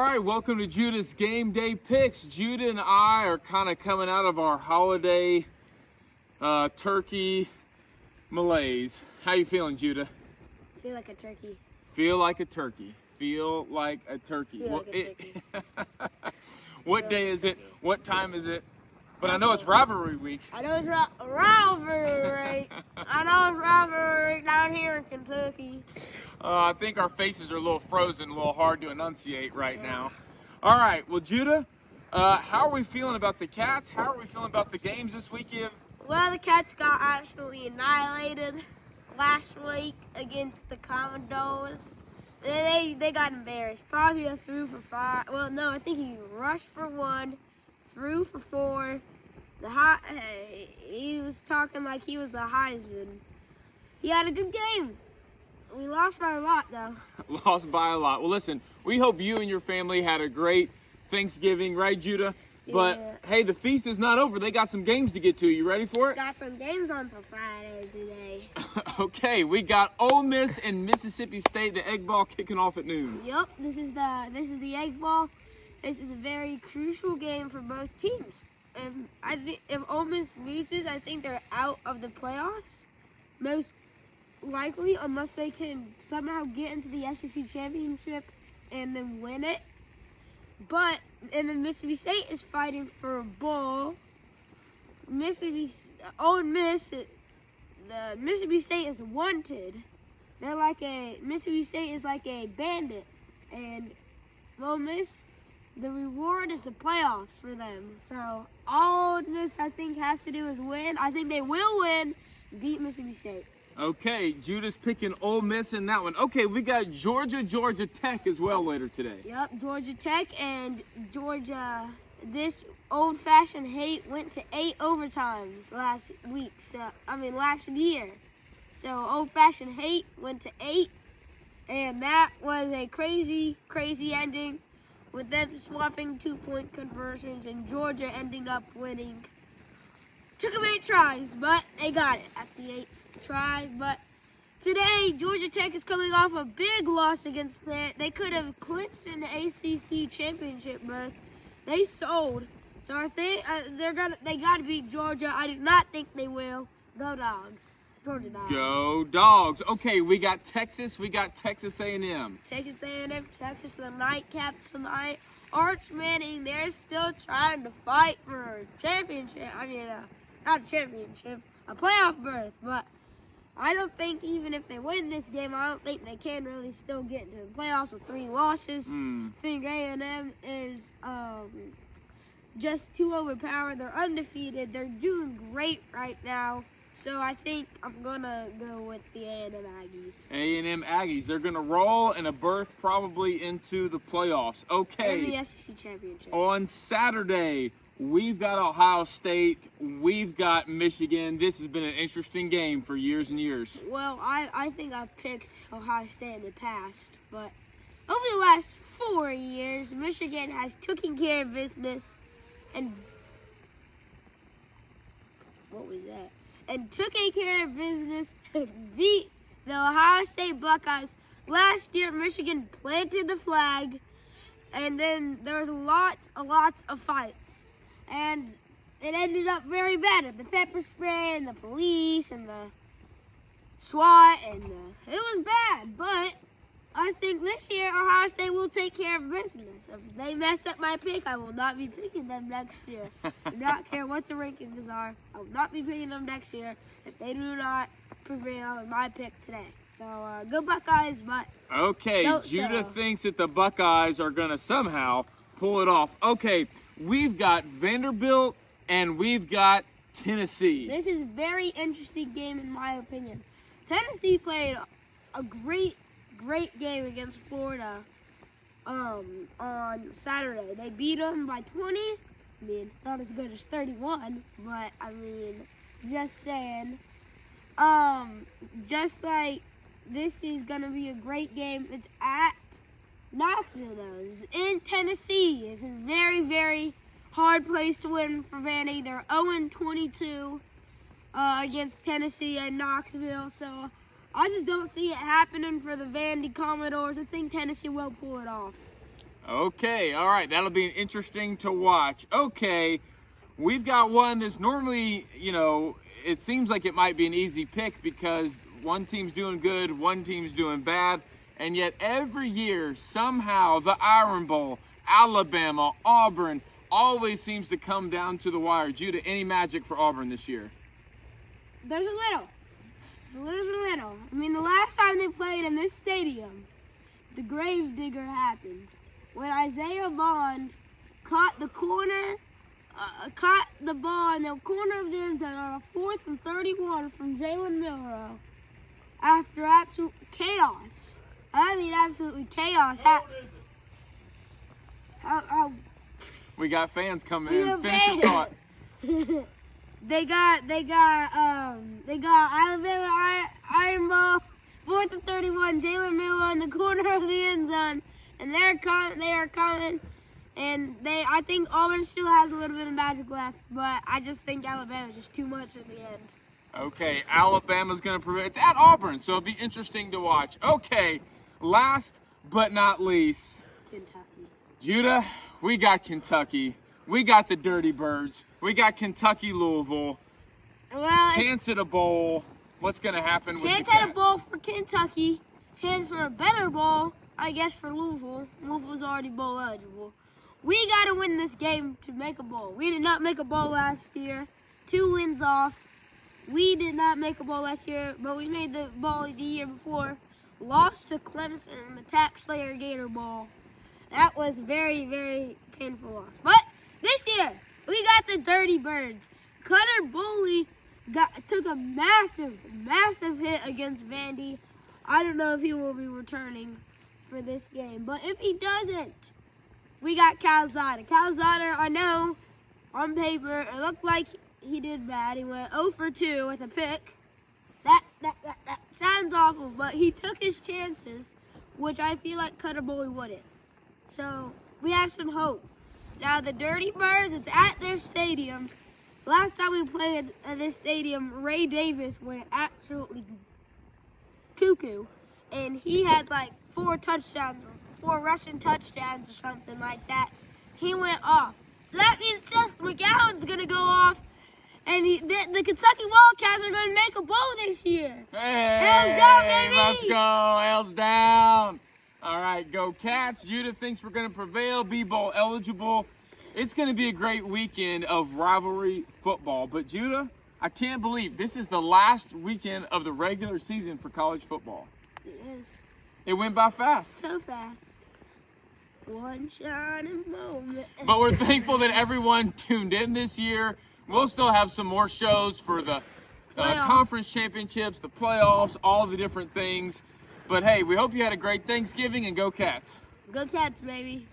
All right, welcome to Judah's Game Day Picks. Judah and I are kind of coming out of our holiday turkey malaise. How you feeling, Judah? Feel like a turkey. Feel like a turkey. Feel like a turkey. Feel like a turkey. What day is it? What time is it? But I know it's Rivalry Week. I know it's Rivalry. I know it's Rivalry Week down here in Kentucky. I think our faces are a little frozen, a little hard to enunciate right now. All right, well, Judah, how are we feeling about the Cats? How are we feeling about the games this weekend? Well, the Cats got absolutely annihilated last week against the Commodores. They got embarrassed. Probably threw for 5. Well, no, I think he rushed for 1, threw for 4. He was talking like he was the Heisman. He had a good game. We lost by a lot, though. Lost by a lot. Well, listen, we hope you and your family had a great Thanksgiving, right, Judah? Yeah. But, hey, the feast is not over. They got some games to get to. You ready for it? Got some games on for Friday today. Okay, we got Ole Miss and Mississippi State, the Egg Ball kicking off at noon. Yep, this is the Egg Ball. This is a very crucial game for both teams. If Ole Miss loses, I think they're out of the playoffs. Most likely, unless they can somehow get into the SEC championship and then win it. And then Mississippi State is fighting for a bowl. Mississippi State is wanted. Mississippi State is like a bandit, and Ole Miss, the reward is the playoffs for them. So all Miss I think has to do is win. I think they will win, beat Mississippi State. Okay, Judah's picking Ole Miss in that one. Okay, we got Georgia Tech as well later today. Yep, Georgia Tech and Georgia. This old-fashioned hate went to 8 overtimes last year. So old-fashioned hate went to 8, and that was a crazy, crazy ending with them swapping 2-point conversions and Georgia ending up winning. Took them 8 tries, but they got it at the 8th try. But today, Georgia Tech is coming off a big loss against Pitt. They could have clinched an ACC championship berth. They sold. So I think they got to beat Georgia. I do not think they will. Go Dogs. Georgia Dogs. Go Dogs. Okay, we got Texas. We got Texas A&M. Texas A&M, Texas, the nightcaps tonight. Arch Manning, they're still trying to fight for a championship. Not a championship, a playoff berth. But I don't think even if they win this game, I don't think they can really still get into the playoffs with 3 losses. I think A&M is just too overpowered. They're undefeated. They're doing great right now. So I think I'm going to go with the A&M Aggies. A&M Aggies. They're going to roll in a berth probably into the playoffs. Okay. And the SEC championship. On Saturday, we've got Ohio State. We've got Michigan. This has been an interesting game for years and years. Well, I think I've picked Ohio State in the past. But over the last 4 years, Michigan has taken care of business and took care of business and beat the Ohio State Buckeyes. Last year, Michigan planted the flag, and then there was lots of fights. And it ended up very bad. The pepper spray and the police and the SWAT, it was bad. But I think this year, Ohio State will take care of business. If they mess up my pick, I will not be picking them next year. I do not care what the rankings are. I will not be picking them next year if they do not prevail in my pick today. So, go Buckeyes, but okay, Judah thinks that the Buckeyes are going to somehow pull it off. Okay, we've got Vanderbilt and we've got Tennessee. This is a very interesting game in my opinion. Tennessee played a great game against Florida on Saturday. They beat them by 20. Not as good as 31, but just saying. Just like this is going to be a great game. It's at Knoxville, though. It's in Tennessee. It's a very, very hard place to win for Vandy. They're 0-22 against Tennessee and Knoxville, so I just don't see it happening for the Vandy Commodores. I think Tennessee will pull it off. Okay, all right. That'll be interesting to watch. Okay, we've got one that's normally, it seems like it might be an easy pick because one team's doing good, one team's doing bad, and yet every year, somehow, the Iron Bowl, Alabama, Auburn, always seems to come down to the wire. Judah, any magic for Auburn this year? There's a little. There's a little. I mean, the last time they played in this stadium, the grave digger happened. When Isaiah Bond caught the ball in the corner of the end zone on a 4th and 31 from Jalen Milroe after absolute chaos. I mean, absolutely chaos. We got fans coming in. Finish your thought. They got Alabama Iron Bowl, 4th and 31, Jalen Milroe in the corner of the end zone, and they are coming, and I think Auburn still has a little bit of magic left, but I just think Alabama's just too much at the end. Okay, Alabama's going to prevail. It's at Auburn, so it'll be interesting to watch. Okay, last but not least, Kentucky. Judah, we got Kentucky. We got the Dirty Birds. We got Kentucky, Louisville. Well, chance at a bowl. What's going to happen with the Cats? Chance at a bowl for Kentucky. Chance for a better bowl, I guess, for Louisville. Louisville's already bowl eligible. We got to win this game to make a bowl. We did not make a bowl last year. 2 wins off. We did not make a bowl last year, but we made the bowl the year before. Lost to Clemson in the Tax Slayer Gator Bowl. That was very, very painful loss. But this year, we got the Dirty Birds. Cutter Boley took a massive, massive hit against Vandy. I don't know if he will be returning for this game. But if he doesn't, we got Calzada. Calzada, I know, on paper, it looked like he did bad. He went 0 for 2 with a pick. That sounds awful, but he took his chances, which I feel like Cutter Boley wouldn't. So we have some hope. Now the Dirty Birds, it's at their stadium. Last time we played at this stadium, Ray Davis went absolutely cuckoo, and he had like 4 rushing touchdowns or something like that. He went off. So that means Seth McGowan's gonna go off, and the Kentucky Wildcats are gonna make a bowl this year. Hey, L's down, baby! Let's go, L's down. All right, go Cats. Judah thinks we're going to prevail, be bowl eligible. It's going to be a great weekend of rivalry football. But Judah, I can't believe this is the last weekend of the regular season for college football. It is. It went by fast. So fast. One shining moment. But we're thankful that everyone tuned in this year. We'll still have some more shows for the conference championships, the playoffs, all the different things. But hey, we hope you had a great Thanksgiving, and go Cats. Go Cats, baby.